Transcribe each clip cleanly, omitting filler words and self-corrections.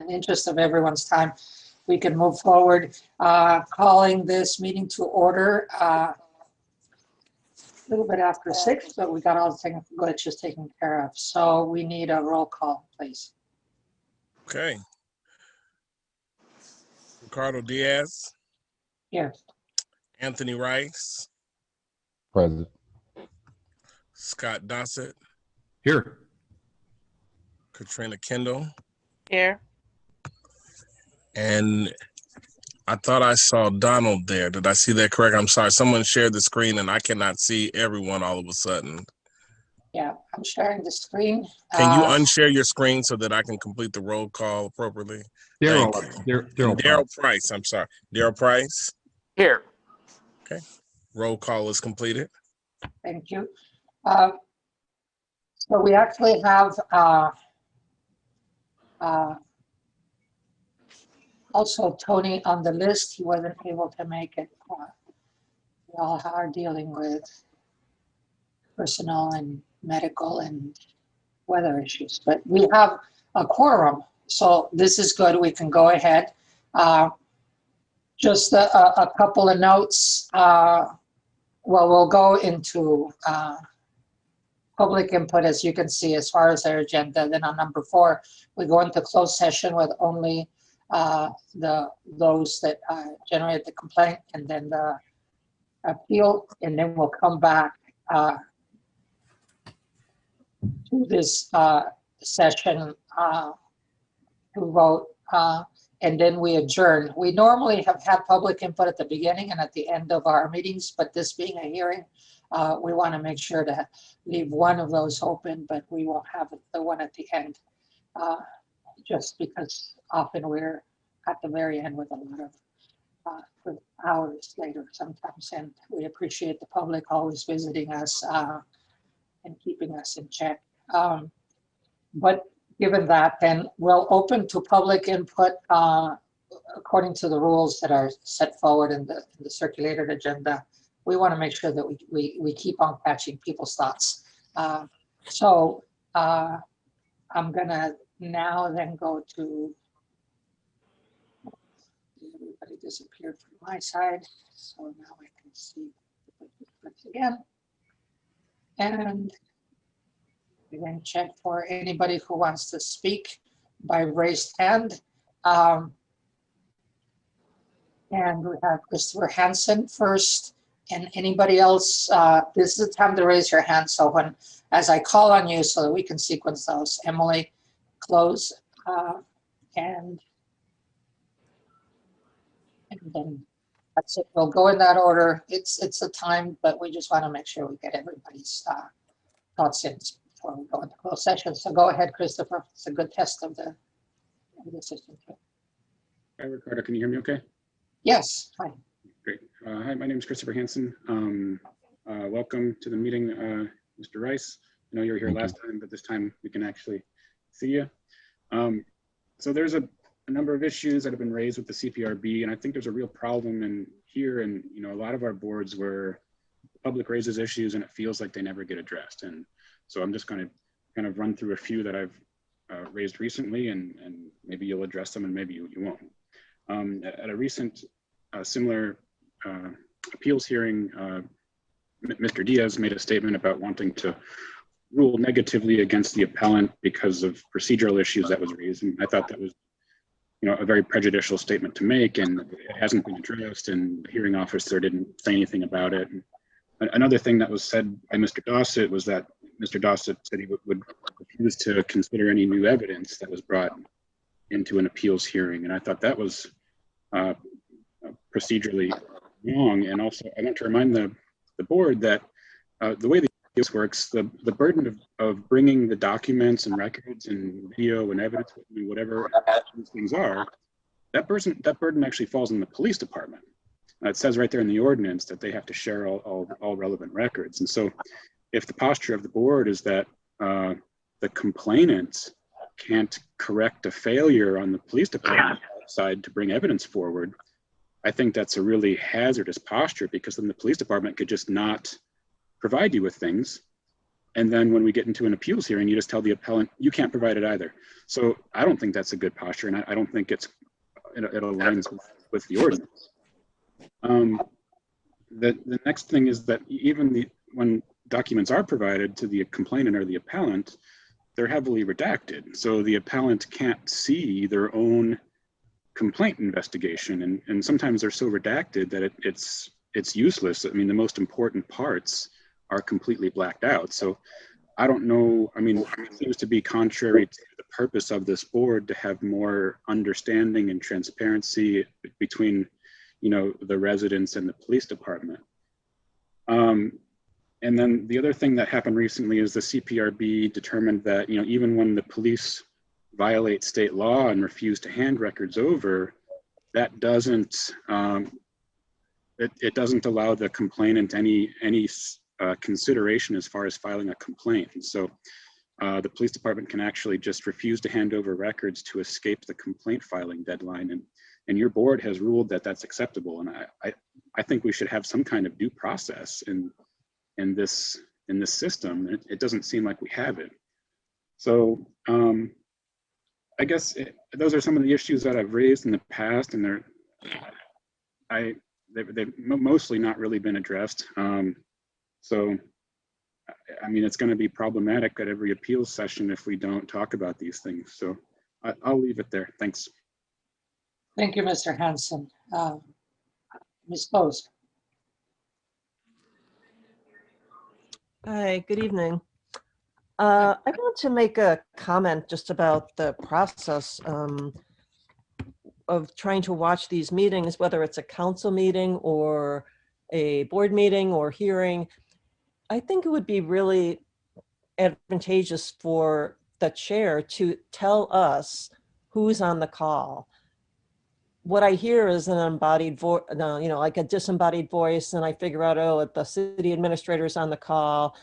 In the interest of everyone's time, we can move forward. Calling this meeting to order a little bit after 6, but we got all the technical glitches taken care of. So we need a roll call, please. Okay. Ricardo Diaz, Here. Anthony Rice, Present. Scott Dossett, Here. Katrina Kendall, Here. and I thought I saw Donald there. Did I see that correct? I'm sorry. Someone shared the screen and I cannot see everyone all of a sudden. Yeah, I'm sharing the screen. Can you unshare your screen so that I can complete the roll call appropriately? Daryl Price, I'm sorry. Daryl Price. Here. Okay. Roll call is completed. Thank you. So we actually have also Tony on the list. He wasn't able to make it. We all are dealing with personal and medical and weather issues, but we have a quorum. So this is good. We can go ahead. Just a couple of notes. Well, we'll go into public input, as you can see, as far as our agenda. Then on number 4, we go into closed session with only those that generate the complaint, and then the appeal, and then we'll come back to this session to vote, and then we adjourn. We normally have had public input at the beginning and at the end of our meetings, but this being a hearing, we want to make sure to leave one of those open, but we won't have the one at the end, just because often we're at the very end with a lot of for hours later sometimes, and we appreciate the public always visiting us and keeping us in check. But given that, then we'll open to public input according to the rules that are set forward in the circulated agenda. We want to make sure that we keep on catching people's thoughts. So I'm gonna now then go to, everybody disappeared from my side, so now I can see again. And we then check for anybody who wants to speak by raised hand. And we have Christopher Hansen first, and anybody else, this is the time to raise your hand. So as I call on you so that we can sequence those. Emily, close, and then that's it. We'll go in that order. It's a time, but we just want to make sure we get everybody's thoughts in before we go into closed session. So go ahead, Christopher. It's a good test of the system. Hi, Ricardo. Can you hear me okay? Yes. Hi. Great. Hi, my name is Christopher Hansen. Welcome to the meeting, Mr. Rice. I know you were here last time, but this time we can actually see you. So there's a number of issues that have been raised with the CPRB, and I think there's a real problem in here. And a lot of our boards where the public raises issues and it feels like they never get addressed. And so I'm just going to kind of run through a few that I've raised recently, and maybe you'll address them and maybe you won't. At a recent similar appeals hearing, Mr. Diaz made a statement about wanting to rule negatively against the appellant because of procedural issues that was raised. And I thought that was a very prejudicial statement to make, and it hasn't been addressed, and the hearing officer didn't say anything about it. And another thing that was said by Mr. Dossett was that Mr. Dossett said he would refuse to consider any new evidence that was brought into an appeals hearing. And I thought that was procedurally wrong. And also, I want to remind the board that the way the appeals works, the burden of bringing the documents and records and video and evidence, whatever these things are, that burden actually falls on the police department. It says right there in the ordinance that they have to share all relevant records. And so if the posture of the board is that the complainant can't correct a failure on the police department side to bring evidence forward, I think that's a really hazardous posture, because then the police department could just not provide you with things, And then when we get into an appeals hearing, you just tell the appellant, you can't provide it either. So I don't think that's a good posture, and I don't think it aligns with the ordinance. The next thing is that even when documents are provided to the complainant or the appellant, they're heavily redacted. So the appellant can't see their own complaint investigation. And sometimes they're so redacted that it's useless. I mean, the most important parts are completely blacked out. So I don't know, I mean, it seems to be contrary to the purpose of this board to have more understanding and transparency between, you know, the residents and the police department. And then the other thing that happened recently is the CPRB determined that, you know, even when the police violate state law and refuse to hand records over, that doesn't, it doesn't allow the complainant any consideration as far as filing a complaint. And so the police department can actually just refuse to hand over records to escape the complaint filing deadline. And your board has ruled that that's acceptable. And I think we should have some kind of due process in this system. It doesn't seem like we have it. So I guess those are some of the issues that I've raised in the past, and they've mostly not really been addressed. So, I mean, it's going to be problematic at every appeals session if we don't talk about these things. So I'll leave it there. Thanks. Thank you, Mr. Hanson. Ms. Bose. Hi, good evening. I want to make a comment just about the process of trying to watch these meetings, whether it's a council meeting or a board meeting or hearing. I think it would be really advantageous for the chair to tell us who's on the call. What I hear is an embodied voice, you know, like a disembodied voice, and I figure out, oh, the city administrator's on the call.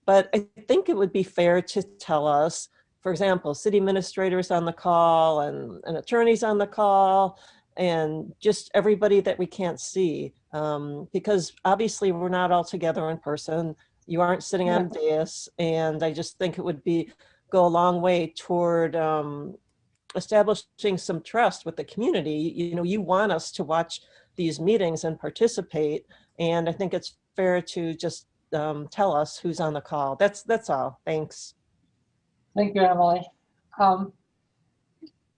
But I think it would be fair to tell us, for example, city administrators on the call and attorneys on the call, and just everybody that we can't see. Because obviously we're not all together in person. You aren't sitting on a dais, and I just think it would go a long way toward establishing some trust with the community. You know, you want us to watch these meetings and participate, and I think it's fair to just tell us who's on the call. That's all. Thanks. Thank you, Emily.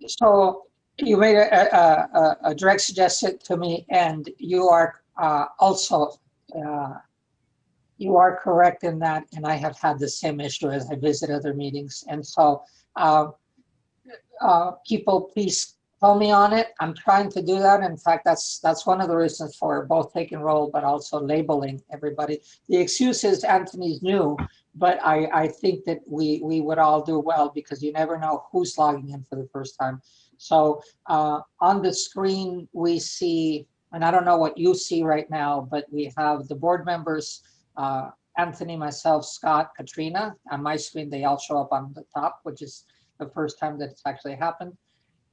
So you made a direct suggestion to me, and you are also you are correct in that, and I have had the same issue as I visit other meetings. And so people, please call me on it. I'm trying to do that. In fact, that's one of the reasons for both taking roll, but also labeling everybody. The excuse is Anthony's new, but I think that we would all do well, because you never know who's logging in for the first time. So on the screen, we see, and I don't know what you see right now, but we have the board members, Anthony, myself, Scott, Katrina. On my screen, they all show up on the top, which is the first time that it's actually happened.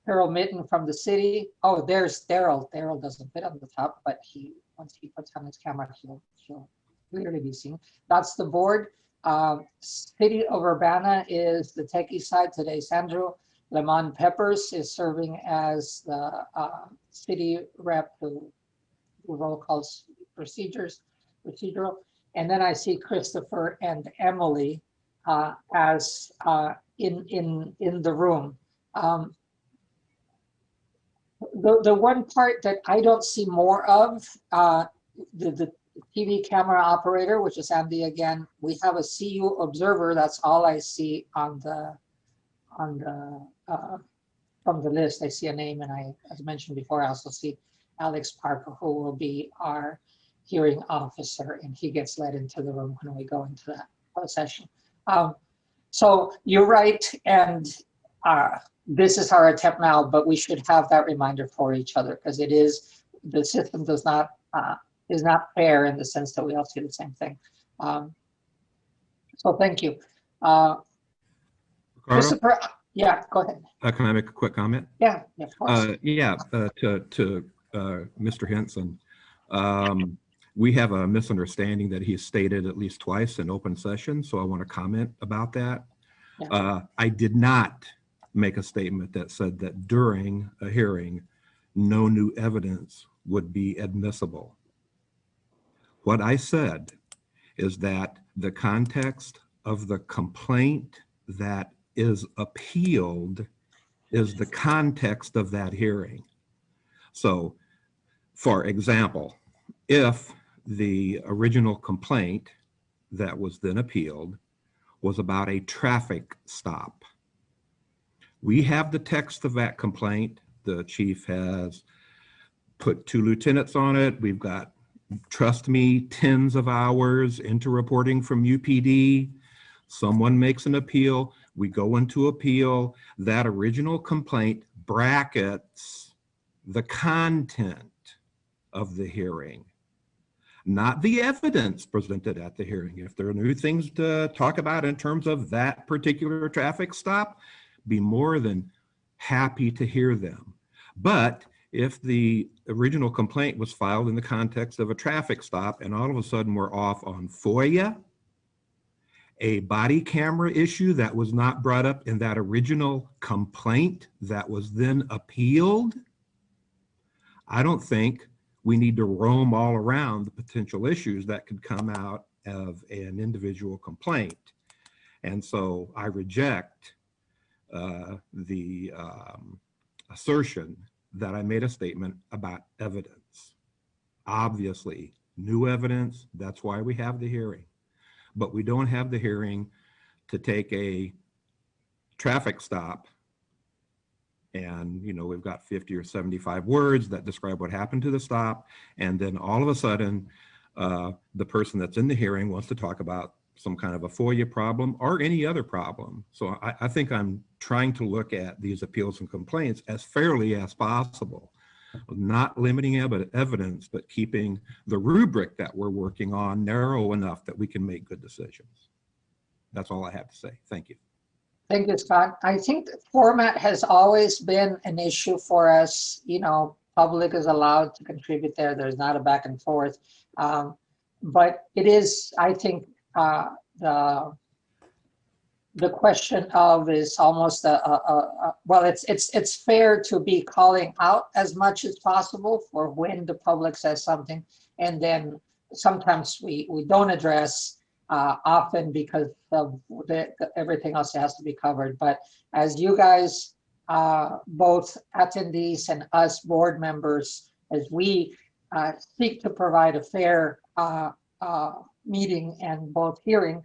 Harold Mitten from the city. Oh, there's Daryl. Daryl doesn't fit on the top, but once he puts on his camera, he'll clearly be seen. That's the board. City of Urbana is the techie side today. Sandro Lemon Peppers is serving as the city rep who roll calls procedural. And then I see Christopher and Emily as in the room. The one part that I don't see more of, the TV camera operator, which is Andy again. We have a CU observer. That's all I see on the from the list. I see a name, and as mentioned before, I also see Alex Parker, who will be our hearing officer, and he gets led into the room when we go into that session. So you're right, and this is our attempt now, but we should have that reminder for each other, because the system is not fair in the sense that we all see the same thing. So thank you. Christopher, yeah, go ahead. Can I make a quick comment? Yeah, of course. To Mr. Henson. we have a misunderstanding that he stated at least twice in open session, so I want to comment about that. Yeah. I did not make a statement that said that during a hearing, no new evidence would be admissible. What I said is that the context of the complaint that is appealed is the context of that hearing. So, for example, if the original complaint that was then appealed was about a traffic stop, we have the text of that complaint. The chief has put 2 lieutenants on it. We've got, trust me, tens of hours into reporting from UPD. Someone makes an appeal. We go into appeal. That original complaint brackets the content of the hearing, not the evidence presented at the hearing. If there are new things to talk about in terms of that particular traffic stop, be more than happy to hear them. But if the original complaint was filed in the context of a traffic stop and all of a sudden we're off on FOIA, a body camera issue that was not brought up in that original complaint that was then appealed, I don't think we need to roam all around the potential issues that could come out of an individual complaint. And so I reject the assertion that I made a statement about evidence. Obviously, new evidence, that's why we have the hearing. But we don't have the hearing to take a traffic stop and, you know, we've got 50 or 75 words that describe what happened to the stop. And then all of a sudden, the person that's in the hearing wants to talk about some kind of a FOIA problem or any other problem. So I think I'm trying to look at these appeals and complaints as fairly as possible, not limiting evidence, but keeping the rubric that we're working on narrow enough that we can make good decisions. That's all I have to say. Thank you. Thank you, Scott. I think the format has always been an issue for us. You know, public is allowed to contribute there. There's not a back and forth. But it is, I think, the question of is almost well, it's fair to be calling out as much as possible for when the public says something, and then sometimes we don't address often because of everything else has to be covered. But as you guys, both attendees and us board members, as we seek to provide a fair meeting and both hearing,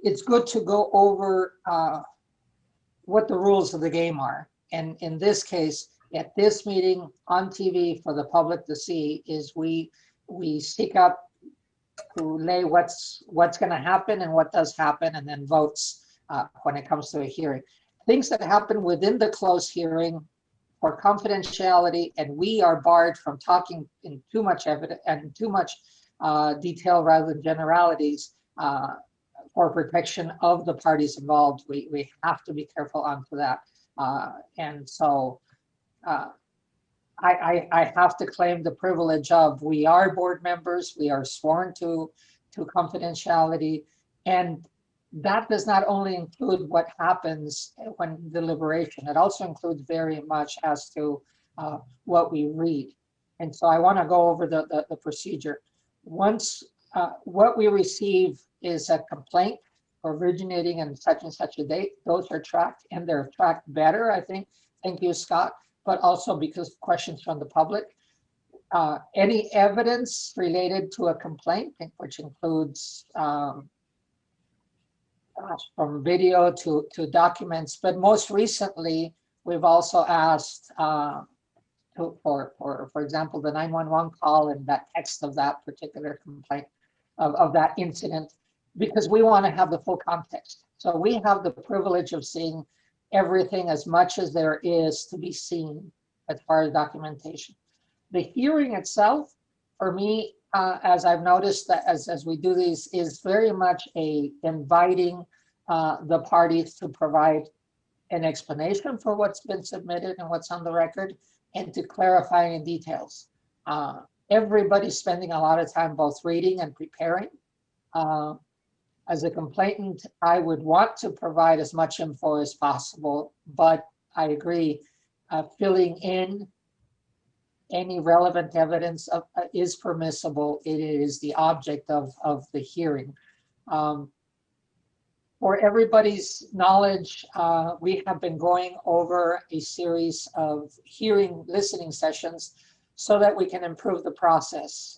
it's good to go over what the rules of the game are. And in this case, at this meeting on TV for the public to see, is we seek out to lay what's going to happen and what does happen, and then votes when it comes to a hearing. Things that happen within the closed hearing for confidentiality, and we are barred from talking in too much evidence and too much detail rather than generalities for protection of the parties involved. We have to be careful onto that. And so I have to claim the privilege of, we are board members, we are sworn to confidentiality, and that does not only include what happens when deliberation, it also includes very much as to what we read. And so I want to go over the procedure. Once what we receive is a complaint originating in such and such a date, those are tracked, and they're tracked better, I think. Thank you, Scott. But also because of questions from the public. Any evidence related to a complaint, which includes from video to documents, but most recently, we've also asked for example, the 911 call and that text of that particular complaint, of that incident, because we want to have the full context. So we have the privilege of seeing everything as much as there is to be seen as far as documentation. The hearing itself, for me, as I've noticed that as we do these, is very much inviting the parties to provide an explanation for what's been submitted and what's on the record, and to clarify in details. everybody's spending a lot of time both reading and preparing. As a complainant, I would want to provide as much info as possible, but I agree, filling in any relevant evidence is permissible. It is the object of the hearing. For everybody's knowledge, we have been going over a series of listening sessions so that we can improve the process.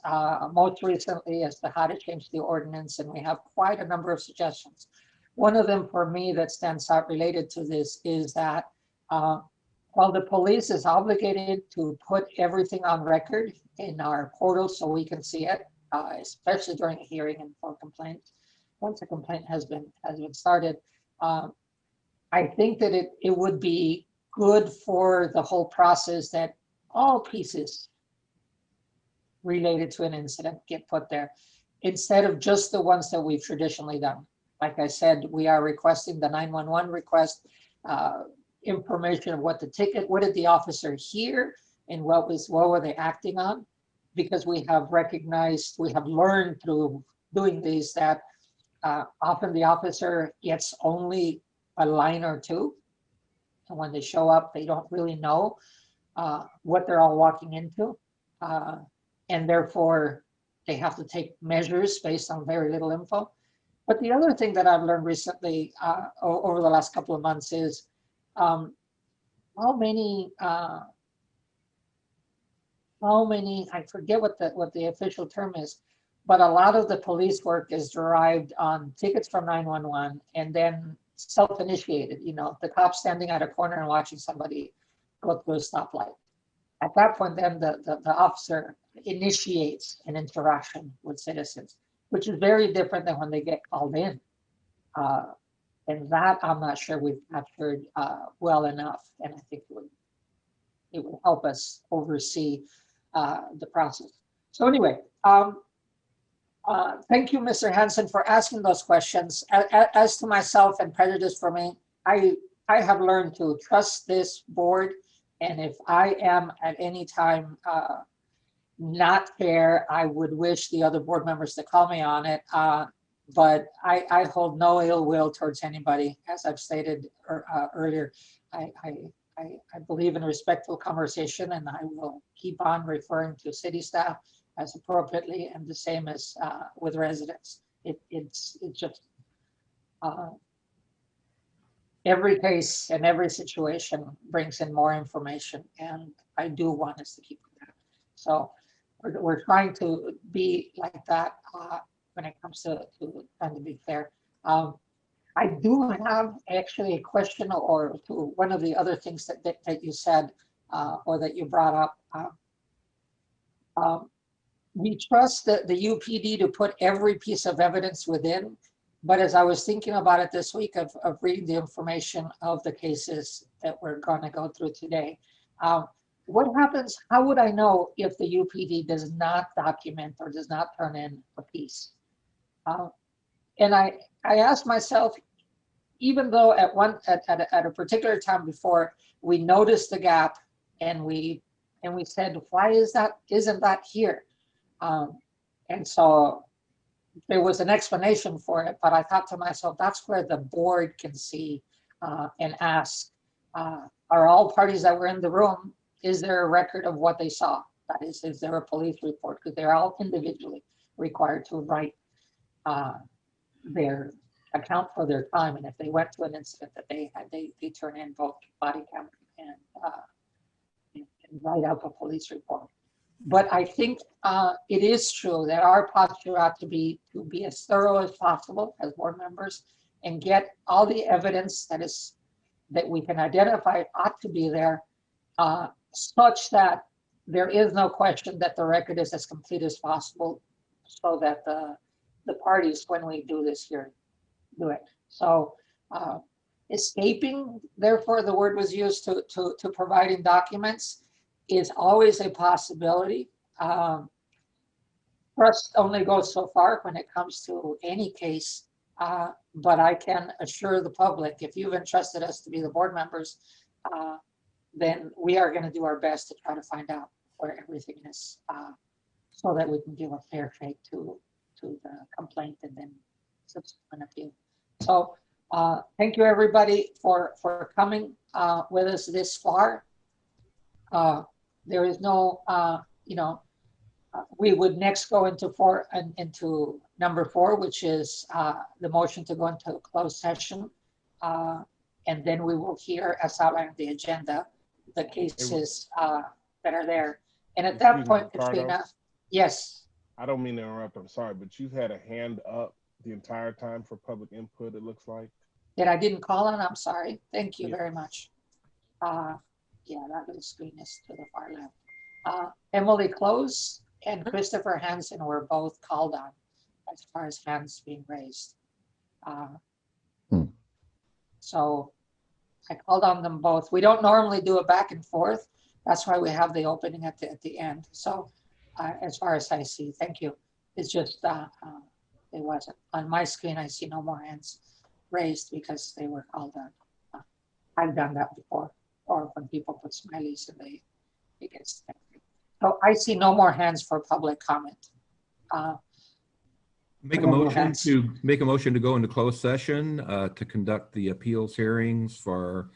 Most recently as to how to change the ordinance, and we have quite a number of suggestions. One of them for me that stands out related to this is that while the police is obligated to put everything on record in our portal so we can see it, especially during a hearing and for complaints, once a complaint has been started, I think that it would be good for the whole process that all pieces related to an incident get put there instead of just the ones that we've traditionally done. Like I said, we are requesting the 911 request, information of what did the officer hear and what were they acting on? Because we have learned through doing these that often the officer gets only a line or two. And when they show up, they don't really know what they're all walking into. And therefore, they have to take measures based on very little info. But the other thing that I've learned recently over the last couple of months is how many, I forget what the official term is, but a lot of the police work is derived on tickets from 911 and then self-initiated, the cop standing at a corner and watching somebody go through a stoplight. At that point, then the officer initiates an interaction with citizens, which is very different than when they get called in. And that I'm not sure we've captured well enough. And I think it would help us oversee the process. So anyway, thank you, Mr. Hansen, for asking those questions. As to myself and prejudice for me, I have learned to trust this board. And if I am at any time not fair, I would wish the other board members to call me on it. But I hold no ill will towards anybody. As I've stated earlier, I believe in respectful conversation, and I will keep on referring to city staff as appropriately, and the same as with residents. It's just every case and every situation brings in more information, and I do want us to keep that. So we're trying to be like that when it comes to trying to be fair. I do have actually a question or to one of the other things that you said or that you brought up. We trust the UPD to put every piece of evidence within, but as I was thinking about it this week of reading the information of the cases that we're going to go through today, what happens, how would I know if the UPD does not document or does not turn in a piece? And I asked myself, even though at a particular time before, we noticed the gap and we said, why isn't that here? And so there was an explanation for it, but I thought to myself, that's where the board can see and ask, are all parties that were in the room, is there a record of what they saw? That is there a police report? Because they're all individually required to write their account for their time. And if they went to an incident that they had, they turn in both body cam and write up a police report. But I think it is true that our posture ought to be as thorough as possible as board members and get all the evidence that we can identify ought to be there, such that there is no question that the record is as complete as possible, so that the parties, when we do this here, do it. So escaping, therefore the word was used to providing documents, is always a possibility. Trust only goes so far when it comes to any case, but I can assure the public, if you've entrusted us to be the board members, then we are going to do our best to try to find out where everything is so that we can give a fair shake to the complaint and then subsequent appeal. So thank you, everybody, for coming with us this far. There is no, we would next go into number 4, which is the motion to go into a closed session. And then we will hear, as outlined in the agenda, the cases that are there. And at that point, Katrina, yes. I don't mean to interrupt, I'm sorry, but you've had a hand up the entire time for public input, it looks like. That I didn't call on, I'm sorry. Thank you Yeah. very much. Yeah, that little screen is to the far left. Emily Close and Christopher Hansen were both called on as far as hands being raised. So I called on them both. We don't normally do a back and forth. That's why we have the opening at the end. So as far as I see, thank you. It's just it wasn't on my screen. I see no more hands raised because they were called on. I've done that before, or when people put smileys and it gets. So I see no more hands for public comment. Make a motion to go into closed session to conduct the appeals hearings for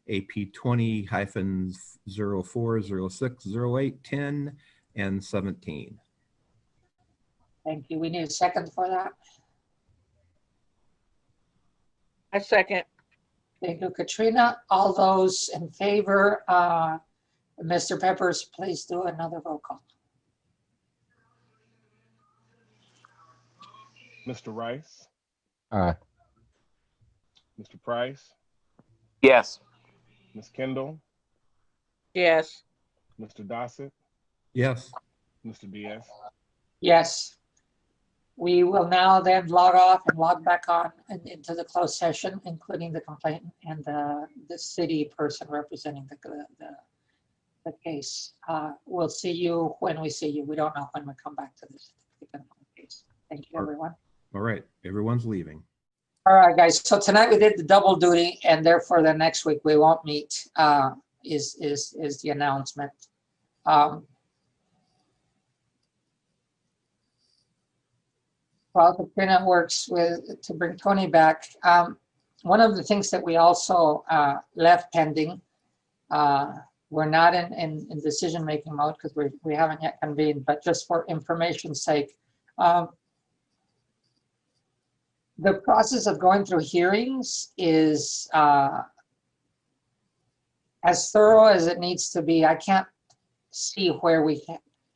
AP 20-04, 06, 08, 10, and 17. Thank you. We need a second for that. I second. Thank you, Katrina. All those in favor, Mr. Peppers, please do another roll call. Mr. Rice, Aye. Mr. Price, Yes. Ms. Kendall, Yes. Mr. Dossett, Yes. Mr. Diaz. Yes. We will now then log off and log back on into the closed session, including the complainant and the city person representing the case. We'll see you when we see you. We don't know when we come back to this case. Thank you, everyone. All right, everyone's leaving. All right, guys. So tonight we did the double duty, and therefore the next week we won't meet. Is the announcement. While Katrina works to bring Tony back, one of the things that we also left pending, we're not in decision-making mode because we haven't yet convened, but just for information's sake, the process of going through hearings is as thorough as it needs to be. I can't see where we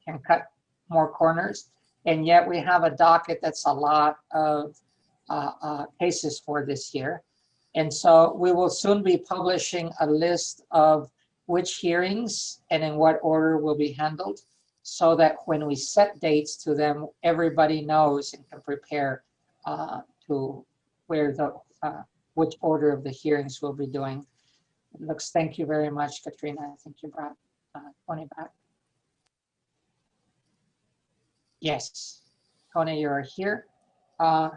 can cut more corners. And yet we have a docket that's a lot of cases for this year. And so we will soon be publishing a list of which hearings and in what order will be handled, so that when we set dates to them, everybody knows and can prepare to where which order of the hearings we'll be doing. Thank you very much, Katrina. I think you brought Tony back. Yes, Tony, you're here. Sound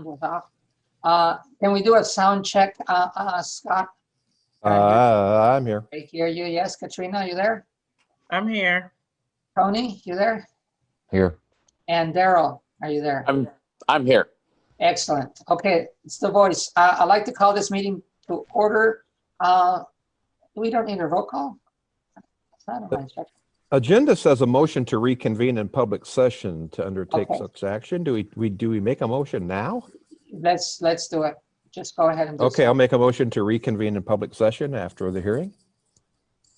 was off. Can we do a sound check, Scott? I'm here. I hear you. Yes, Katrina, you there? I'm here. Tony, you there? Here. And Daryl, are you there? I'm here. Excellent. Okay, it's the voice. I'd like to call this meeting to order. We don't need a roll call. Agenda says a motion to reconvene in public session to undertake Okay. such action. Do we make a motion now? Let's do it. Just go ahead and do Okay, so. I'll make a motion to reconvene in public session after the hearing.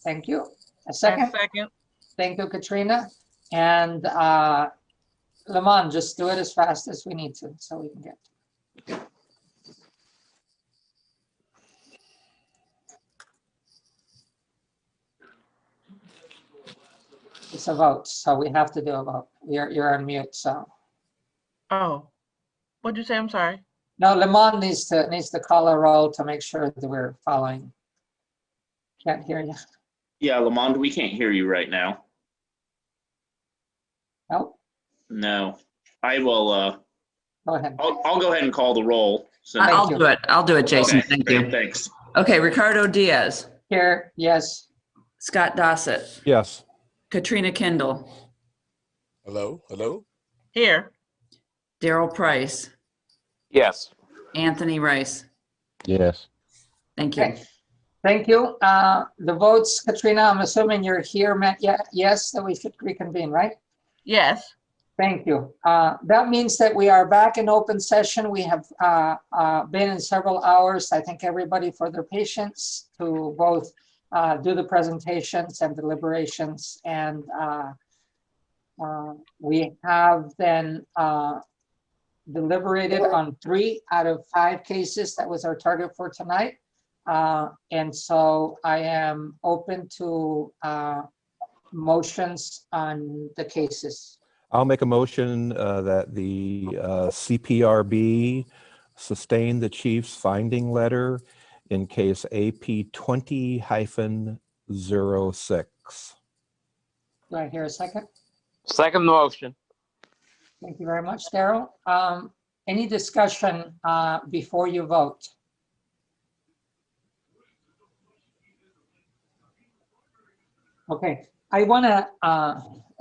Thank you. A I second. second. Thank you, Katrina. And Lamont, just do it as fast as we need to so we can get to it. It's a vote, so we have to do a vote. You're on mute, so. Oh, what'd you say? I'm sorry. No, Lamont needs to call a roll to make sure that we're following. Can't hear you. Yeah, Lamond, we can't hear you right now. Nope, No. I will, go ahead. I'll go ahead and call the roll. So, Thank I'll you. do it, Jason. okay, Thank great, you. thanks. Okay, Ricardo Diaz, Here, yes. Scott Dossett, Yes. Katrina Kendall, Hello, hello. Here. Daryl Price, Yes. Anthony Rice. Yes. Thank you. Okay, thank you. The votes, Katrina, I'm assuming you're here, meant yes, that we should reconvene, right? Yes. Thank you. That means that we are back in open session. We have been in several hours. I thank everybody for their patience to both do the presentations and deliberations. And we have then deliberated on 3 out of 5 cases. That was our target for tonight. And so I am open to motions on the cases. I'll make a motion that the CPRB sustain the chief's finding letter in case AP 20-06. Do I hear a second? Second motion. Thank you very much, Daryl. Any discussion before you vote? Okay, I want to,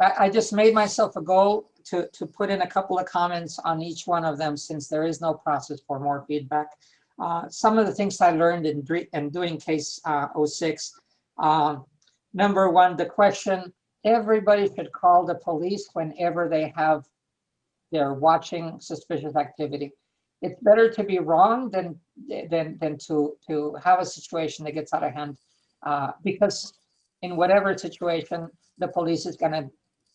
I just made myself a goal to put in a couple of comments on each one of them since there is no process for more feedback. Some of the things I learned in doing case 06. Number one, the question, everybody should call the police whenever they're watching suspicious activity. It's better to be wrong than to have a situation that gets out of hand, because in whatever situation, the police is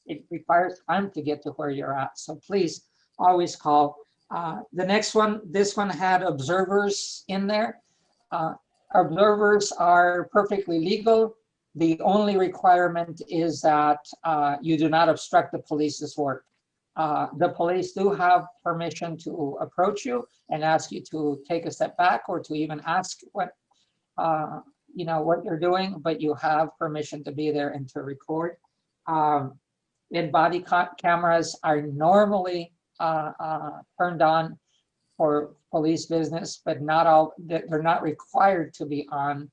it requires time to get to where you're at. So please always call. The next one, this one had observers in there. Observers are perfectly legal. The only requirement is that you do not obstruct the police's work. The police do have permission to approach you and ask you to take a step back or to even ask what you're doing, but you have permission to be there and to record. And body cameras are normally turned on for police business, but not all, they're not required to be on.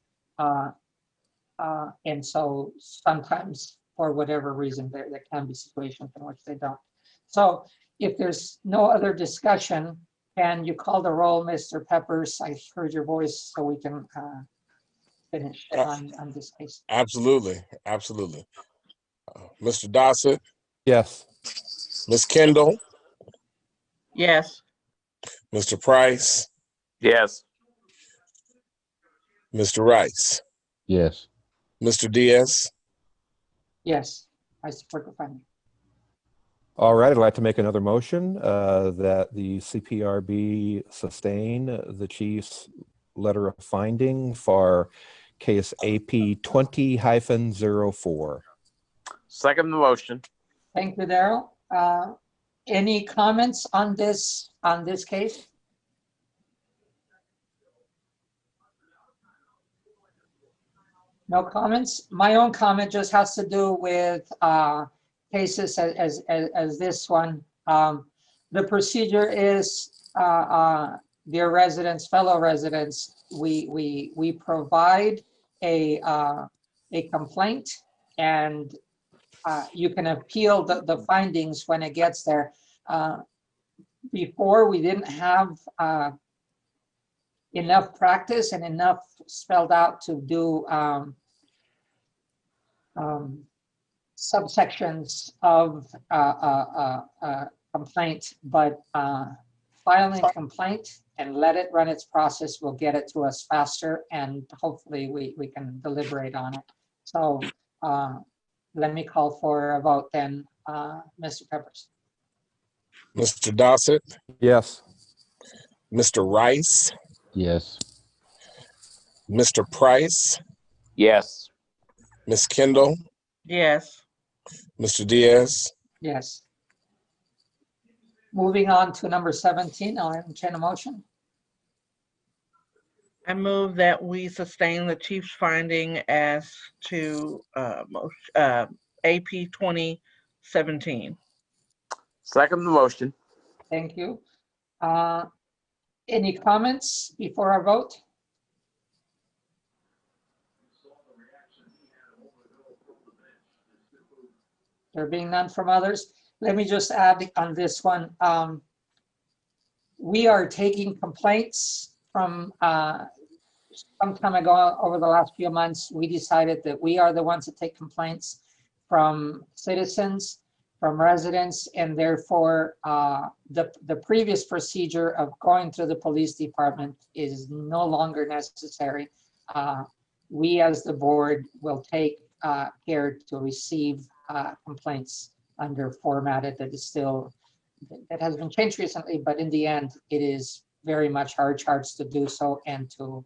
And so sometimes for whatever reason, there can be situations in which they don't. So if there's no other discussion, can you call the roll, Mr. Peppers? I heard your voice, so we can finish on this case. Absolutely, absolutely. Mr. Dossett, Yes. Ms. Kendall, Yes. Mr. Price, Yes. Mr. Rice, Yes. Mr. Diaz. Yes, I support the finding. All right, I'd like to make another motion that the CPRB sustain the chief's letter of finding for case AP 20-04. Second motion. Thank you, Daryl. Any comments on this case? No comments. My own comment just has to do with cases as this one. The procedure is, dear residents, fellow residents, we provide a complaint, and you can appeal the findings when it gets there. Before, we didn't have enough practice and enough spelled out to do subsections of complaint, but filing a complaint and let it run its process will get it to us faster, and hopefully we can deliberate on it. So let me call for a vote then, Mr. Peppers. Mr. Dossett, Yes. Mr. Rice, Yes. Mr. Price, Yes. Ms. Kendall, Yes. Mr. Diaz. Yes. Moving on to number 17, I'll entertain a motion. I move that we sustain the chief's finding as to AP 2017. Second motion. Thank you. Any comments before our vote? There being none from others, let me just add on this one. We are taking complaints from some time ago. Over the last few months, we decided that we are the ones that take complaints from citizens, from residents, and therefore the previous procedure of going through the police department is no longer necessary. We as the board will take care to receive complaints under formatted that is still, that has been changed recently, but in the end, it is very much our charge to do so and to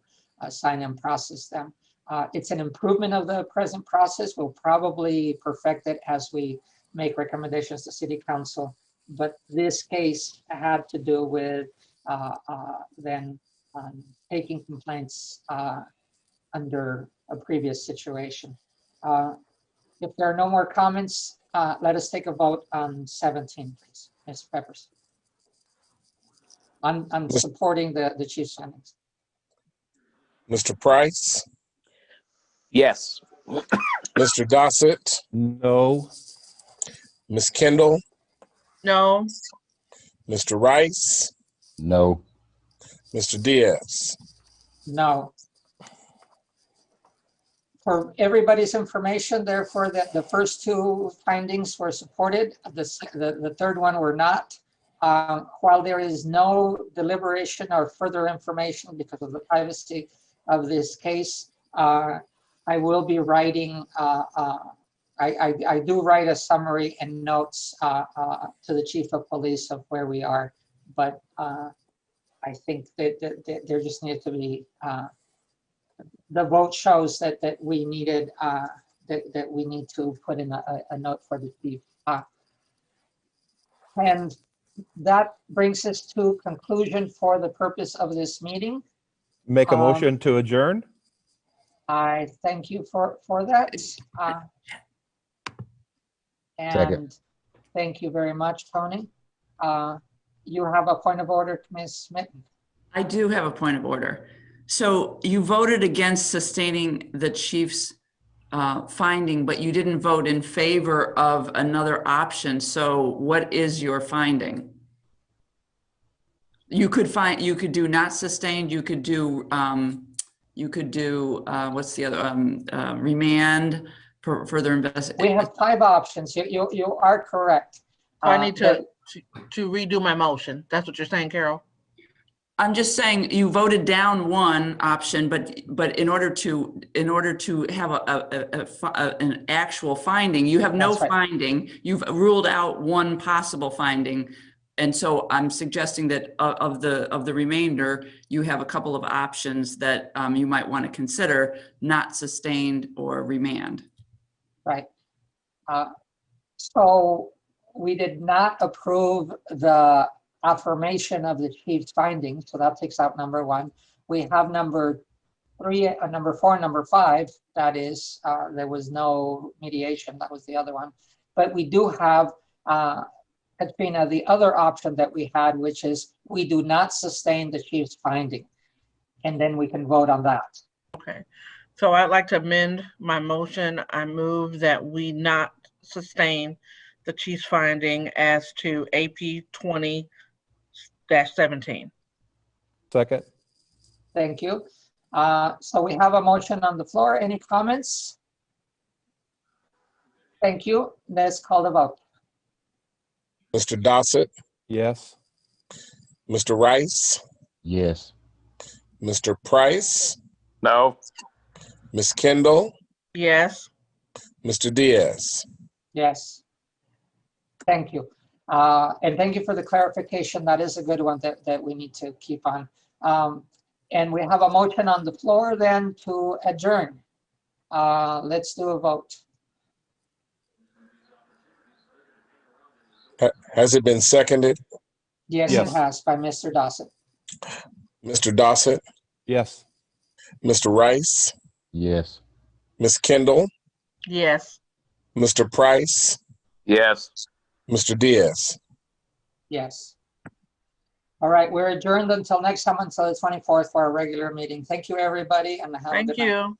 sign and process them. It's an improvement of the present process. We'll probably perfect it as we make recommendations to City Council. But this case had to do with then taking complaints under a previous situation. If there are no more comments, let us take a vote on 17, please. Ms. Peppers. On supporting the chief's findings. Mr. Price, Yes. Mr. Dossett, No. Ms. Kendall, No. Mr. Rice, No. Mr. Diaz. No. For everybody's information, therefore, that the first two findings were supported, the third one were not. While there is no deliberation or further information because of the privacy of this case, I will be writing, I do write a summary and notes to the chief of police of where we are, but I think that there just needs to be, the vote shows that we needed, that we need to put in a note for the chief. And that brings us to conclusion for the purpose of this meeting. Make a motion to adjourn? I thank you for that. And Second. thank you very much, Tony. You have a point of order, Ms. Smitten. I do have a point of order. So you voted against sustaining the chief's finding, but you didn't vote in favor of another option. So what is your finding? You could do not sustained, you could do what's the other, remand, further investigation. We have 5 options. You are correct. I need to redo my motion. That's what you're saying, Carol? I'm just saying you voted down one option, but in order to have an actual finding, you have no That's right. finding. You've ruled out one possible finding, and so I'm suggesting that of the remainder, you have a couple of options that you might want to consider: not sustained or remand. Right. So we did not approve the affirmation of the chief's findings, so that takes out number 1. We have number 3, number 4, number 5. That is, there was no mediation. That was the other one. But we do have, Katrina, the other option that we had, which is we do not sustain the chief's finding, and then we can vote on that. Okay. So I'd like to amend my motion. I move that we not sustain the chief's finding as to AP 20-17. Second. Thank you. So we have a motion on the floor. Any comments? Thank you. Let's call the vote. Mr. Dossett, Yes. Mr. Rice, Yes. Mr. Price, No. Ms. Kendall, Yes. Mr. Diaz. Yes. Thank you. And thank you for the clarification. That is a good one that we need to keep on. And we have a motion on the floor then to adjourn. Let's do a vote. Has it been seconded? Yes, Yes. it has, by Mr. Dossett. Mr. Dossett, Yes. Mr. Rice, Yes. Ms. Kendall, Yes. Mr. Price, Yes. Mr. Diaz. Yes. All right, we're adjourned until next time, until the 24th for our regular meeting. Thank you, everybody, and have a Thank good night. you.